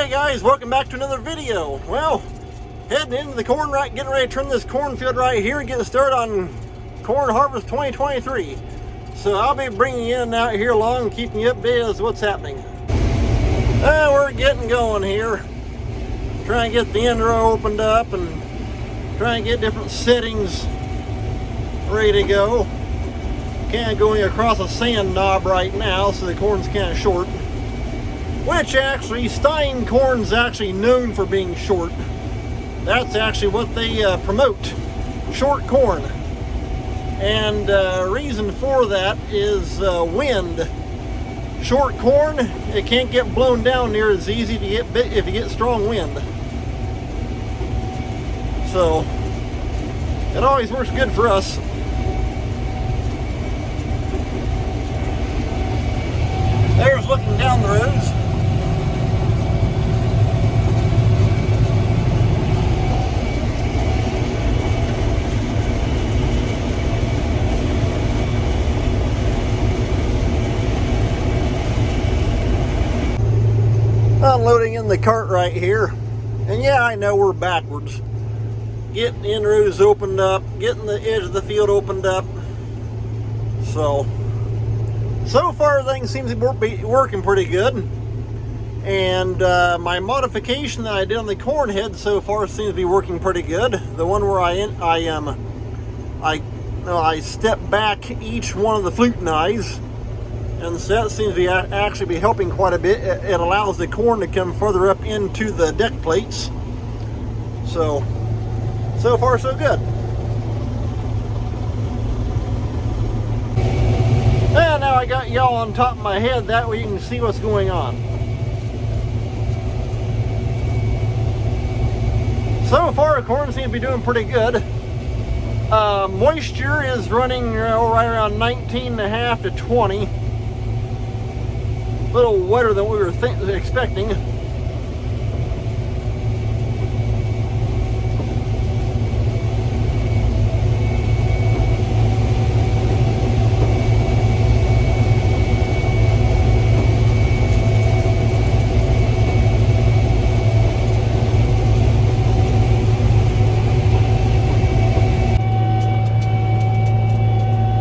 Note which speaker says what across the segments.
Speaker 1: Hey guys, welcome back to another video. Well, heading into the corn, right, getting ready to trim this cornfield right here and get started on corn harvest 2023. So I'll be bringing you in and out here along and keeping you updated as to what's happening. We're getting going here. Trying to get the end row opened up and trying to get different settings ready to go. Can't go across a sand knob right now, so the corn's kind of short. Which actually, Stein corn's actually known for being short. That's actually what they promote, short corn. And reason for that is wind. Short corn, it can't get blown down near as easy to get bit if you get strong wind. So it always works good for us. There's looking down the roads. Unloading in the cart right here, and yeah, I know we're backwards. Getting the end rows opened up, getting the edge of the field opened up. So far things seem to be working pretty good, and my modification that I did on the corn head so far seems to be working pretty good. The one where I step back each one of the flute eyes. And so that seems to be actually be helping quite a bit. It allows the corn to come further up into the deck plates. So far so good. And now I got y'all on top of my head, that way you can see what's going on. So far the corn seems to be doing pretty good. Moisture is running right around 19.5 to 20. A little wetter than we were expecting.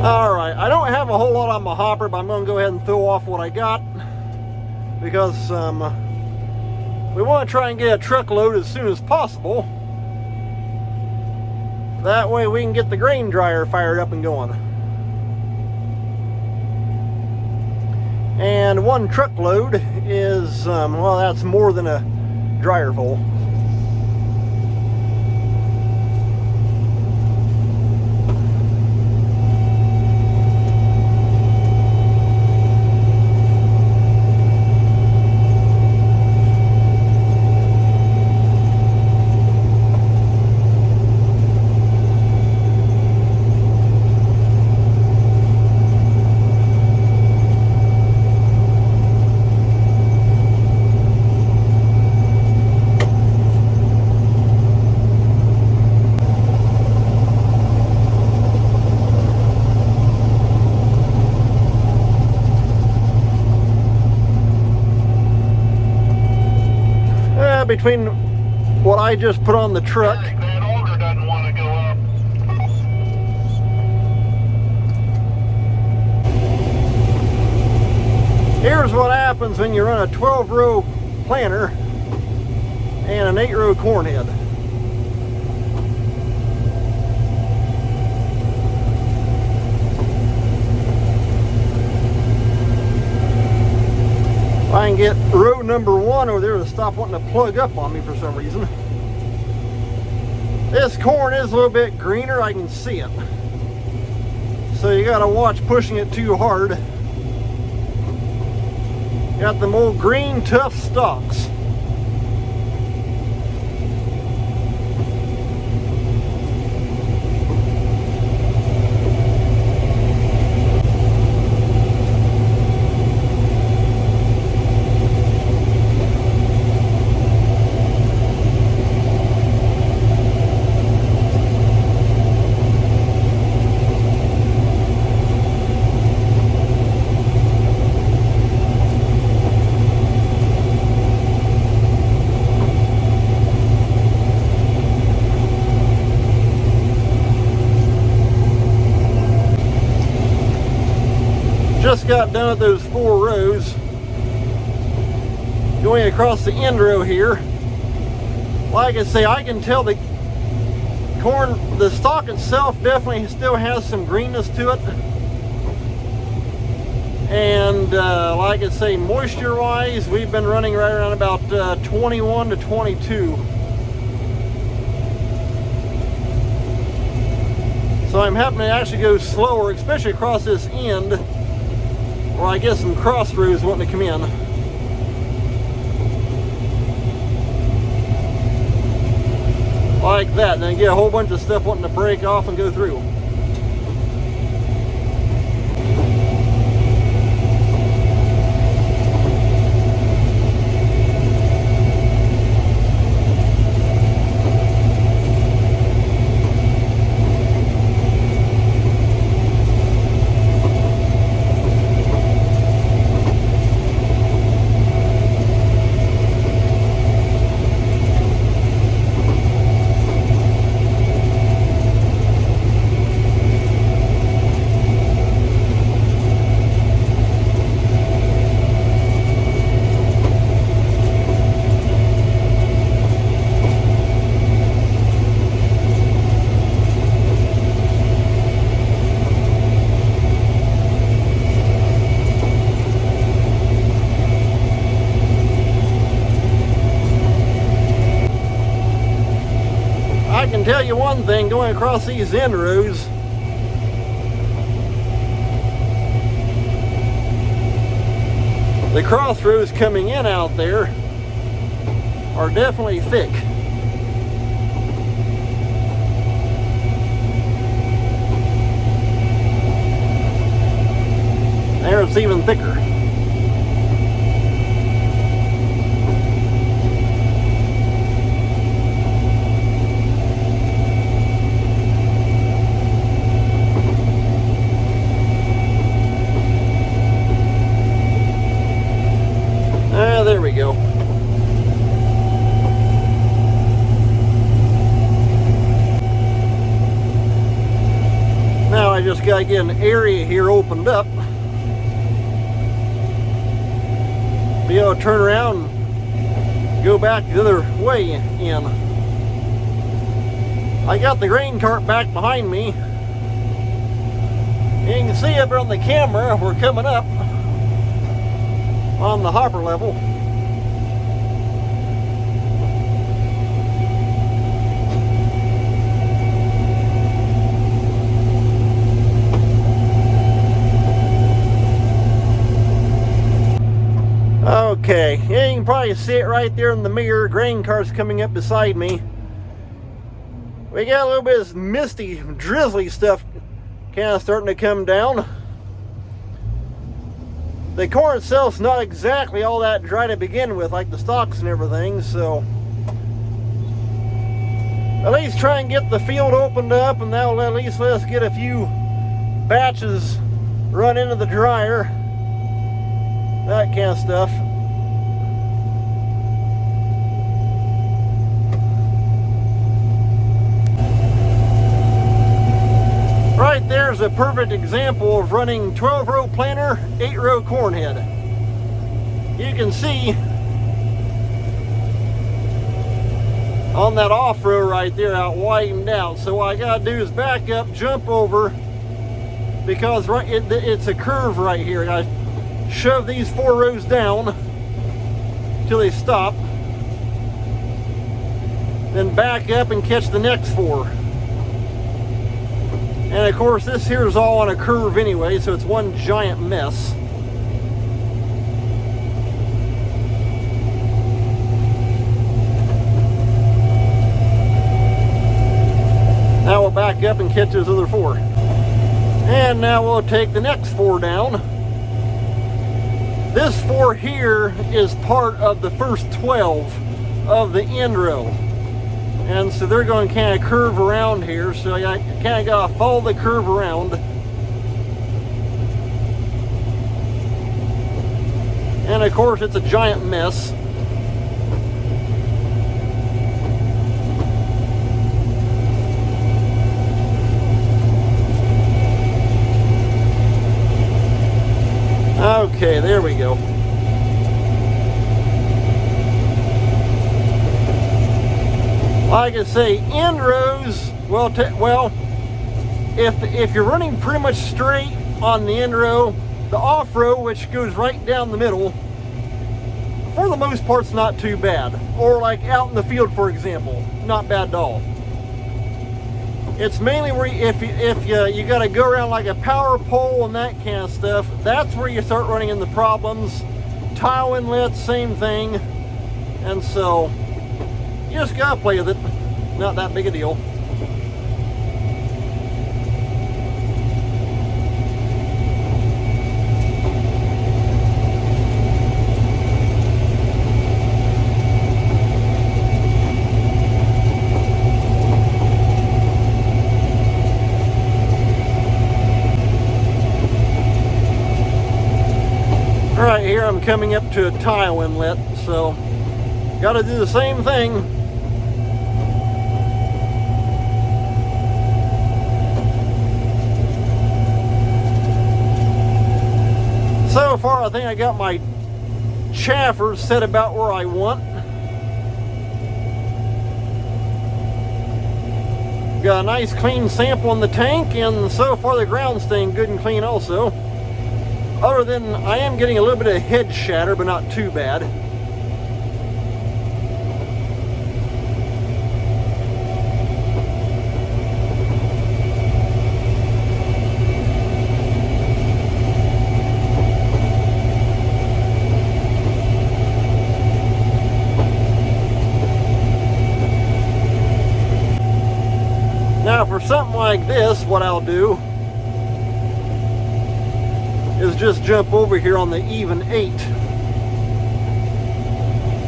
Speaker 1: Alright, I don't have a whole lot on my hopper, but I'm going to go ahead and throw off what I got. Because we want to try and get a truckload as soon as possible. That way we can get the grain dryer fired up and going. And one truckload is, well, that's more than a dryer full. Between what I just put on the truck,
Speaker 2: that auger doesn't want to go up.
Speaker 1: Here's what happens when you run a 12-row planter and an 8-row corn head. I can get row number 1 over there to stop wanting to plug up on me for some reason. This corn is a little bit greener, I can see it. So you gotta watch pushing it too hard. Got them old green tough stalks. just got done with those 4 rows. Going across the end row here. Like I say, I can tell the corn, the stalk itself definitely still has some greenness to it. And like I say, moisture wise, we've been running right around about 21 to 22. So I'm having to actually go slower, especially across this end, where I get some cross rows wanting to come in. Like that, and then get a whole bunch of stuff wanting to break off and go through. I can tell you one thing, going across these end rows, the cross rows coming in out there are definitely thick. There it's even thicker. There we go. Now I just gotta get an area here opened up. Be able to turn around and go back the other way in. I got the grain cart back behind me. You can see up on the camera, we're coming up on the hopper level. Okay, yeah, you can probably see it right there in the mirror. Grain cart's coming up beside me. We got a little bit of misty, drizzly stuff kind of starting to come down. The corn itself's not exactly all that dry to begin with, like the stalks and everything, so at least try and get the field opened up, and that'll at least let us get a few batches run into the dryer, that kind of stuff. Right there's a perfect example of running 12-row planter, 8-row corn head. You can see on that off row right there, out widened out. So what I gotta do is back up, jump over, because it's a curve right here. I gotta shove these 4 rows down till they stop, then back up and catch the next 4. And of course this here is all on a curve anyway, so it's one giant mess. Now we'll back up and catch those other 4. And now we'll take the next 4 down. This 4 here is part of the first 12 of the end row. And so they're going to kind of curve around here, so I kind of got to follow the curve around. And of course it's a giant mess. Okay, there we go. Like I say, end rows, well, if you're running pretty much straight on the end row, the off row, which goes right down the middle, for the most part, it's not too bad. Or like out in the field, for example, not bad at all. It's mainly where if you got to go around like a power pole and that kind of stuff, that's where you start running into problems. Tile inlets, same thing. And so you just gotta play with it. Not that big a deal. Right here I'm coming up to a tile inlet, so got to do the same thing. So far I think I got my chaffers set about where I want. Got a nice clean sample in the tank, and so far the ground's staying good and clean also. Other than I am getting a little bit of head shatter, but not too bad. Now for something like this, what I'll do is just jump over here on the even 8.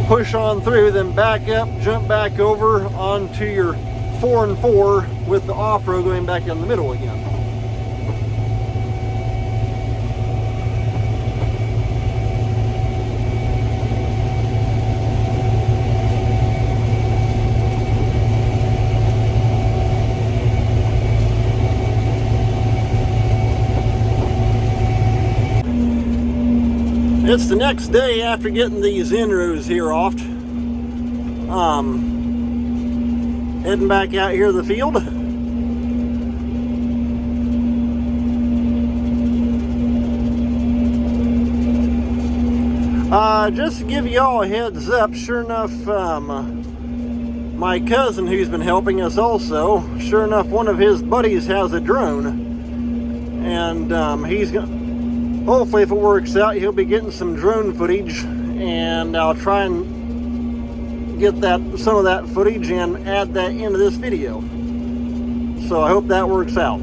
Speaker 1: Push on through, then back up, jump back over onto your 4 and 4 with the off row going back in the middle again. It's the next day after getting these end rows here off. Heading back out here to the field. Just to give you all a heads up, sure enough, my cousin who's been helping us also, sure enough, one of his buddies has a drone. And he's gonna, hopefully, if it works out, he'll be getting some drone footage, and I'll try and get some of that footage and add that into this video. So I hope that works out.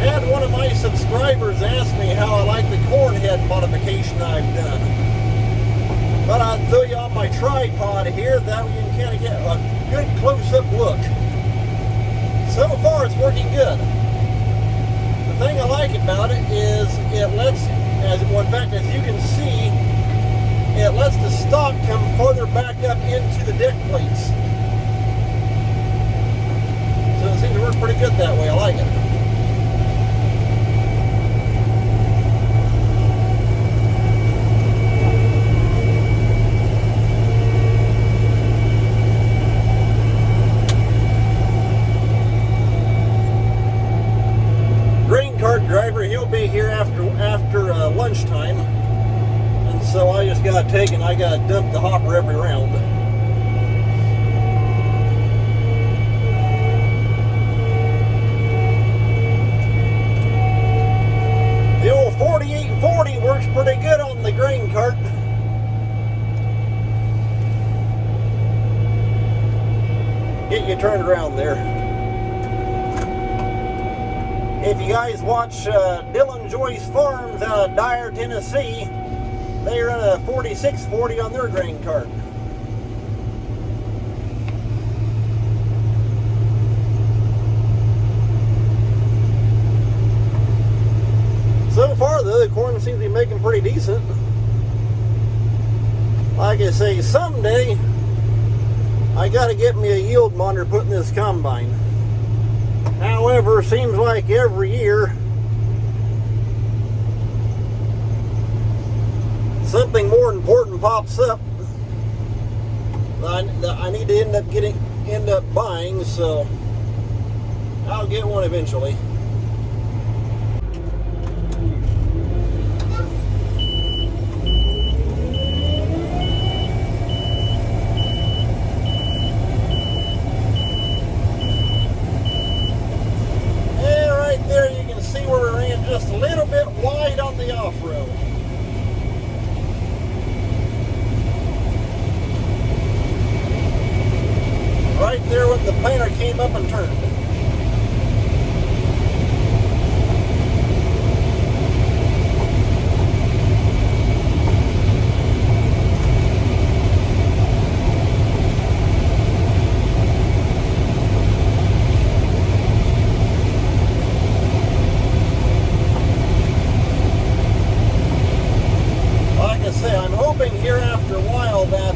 Speaker 1: And one of my subscribers asked me how I like the corn head modification I've done. But I'll throw you on my tripod here, that way you can kind of get a good close-up look. So far, it's working good. The thing I like about it is it lets, in fact, as you can see, it lets the stock come further back up into the deck plates. So it seems to work pretty good that way. I like it. Driver, he'll be here after lunchtime, and so I just gotta I gotta dump the hopper every round. The old 4840 works pretty good on the grain cart. Get you turned around there. If you guys watch Dylan Joyce Farms out of Dyer, Tennessee, they run a 4640 on their grain cart. So far, though, the corn seems to be making pretty decent. Like I say, someday I got to get me a yield monitor put in this combine. However, seems like every year something more important pops up that I need to end up buying, so I'll get one eventually. Just a little bit wide on the off-road. Right there when the planer came up and turned. Here after a while that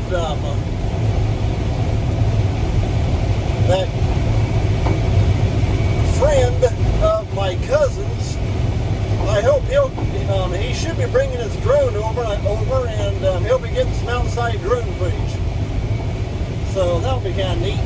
Speaker 1: that friend of my cousin's, I hope he should be bringing his drone over and he'll be getting some outside drone footage. So that'll be kind of neat.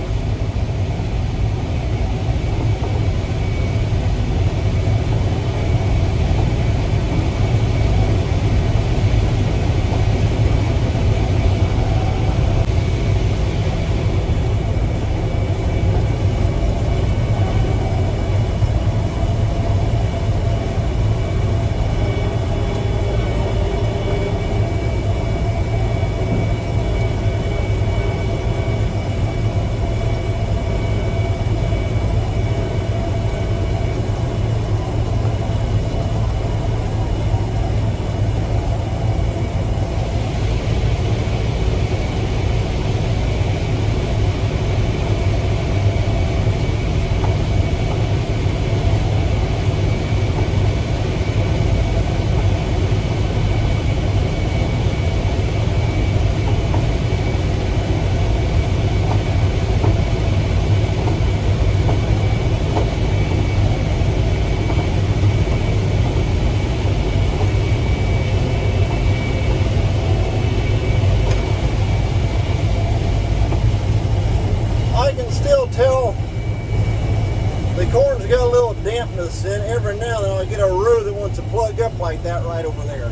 Speaker 1: Tell the corn's got a little dampness in. Every now and then I get a row that wants to plug up like that right over there.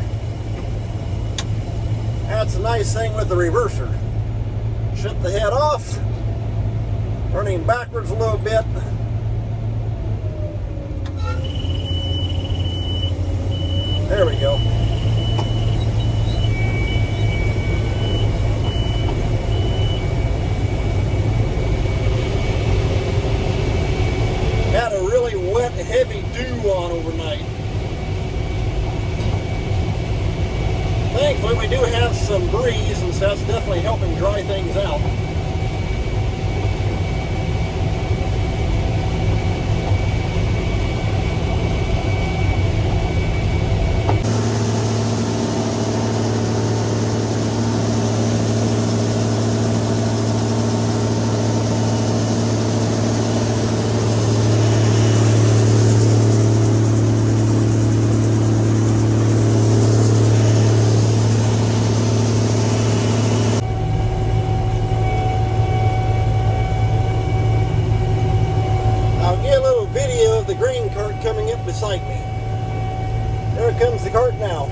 Speaker 1: That's a nice thing with the reverser. Shut the head off, turning backwards a little bit. There we go. Had a really wet, heavy dew on overnight. Thankfully, we do have some breeze, and so that's definitely helping dry things out. The grain cart coming up beside me. There comes the cart now.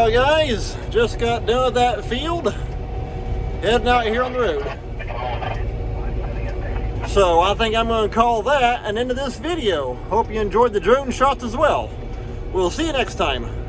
Speaker 1: Well, guys, just got done with that field. Heading out here on the road. So I think I'm going to call that an end of this video. Hope you enjoyed the drone shots as well. We'll see you next time.